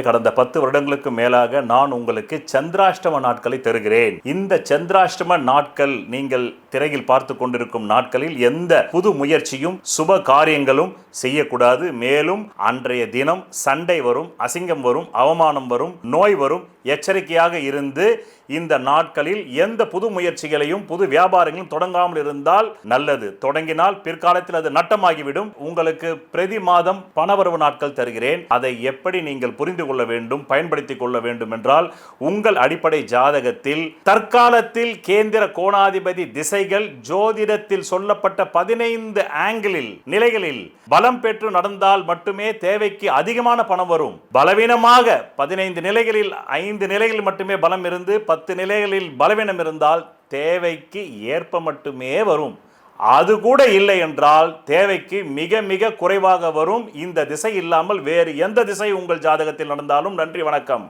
கடந்த 10 வருடங்களுக்கு மேலாக நான் உங்களுக்கு சந்திராஷ்டம நாட்களை தருகிறேன். இந்த சந்திராஷ்டம நாட்கள் நீங்கள் திரையில் பார்த்து கொண்டிருக்கும் நாட்களில் எந்த புது முயற்சியும் சுப காரியங்களும் செய்யக்கூடாது. மேலும் அன்றைய தினம் சண்டை வரும், அசிங்கம் வரும், அவமானம் வரும், நோய் வரும். எச்சரிக்கையாக இருந்து இந்த நாட்களில் எந்த புது முயற்சிகளையும் புது வியாபாரங்களும் தொடங்காமல் இருந்தால் நல்லது. தொடங்கினால் பிற்காலத்தில் அது நட்டமாகிவிடும். உங்களுக்கு பிரதி மாதம் பணவரவு நாட்கள் தருகிறேன். அதை எப்படி நீங்கள் புரிந்து கொள்ள வேண்டும், பயன்படுத்திக் கொள்ள வேண்டும் என்றால் உங்கள் அடிப்படை ஜாதகத்தில் தற்காலத்தில் கேந்திர கோணாதிபதி திசைகள் ஜோதிடத்தில் சொல்லப்பட்ட 15 ஆங்கிளில் நிலைகளில் பலம் பெற்று நடந்தால் மட்டுமே தேவைக்கு அதிகமான பணம் வரும். பலவீனமாக 15 நிலைகளில் 5 நிலைகளில் மட்டுமே பலம் இருந்து 10 நிலைகளில் பலவீனம் இருந்தால் தேவைக்கு ஏற்ப மட்டுமே வரும். அது கூட இல்லை என்றால் தேவைக்கு மிக மிக குறைவாக வரும். இந்த திசை இல்லாமல் வேறு எந்த திசை உங்கள் ஜாதகத்தில் நடந்தாலும். நன்றி, வணக்கம்.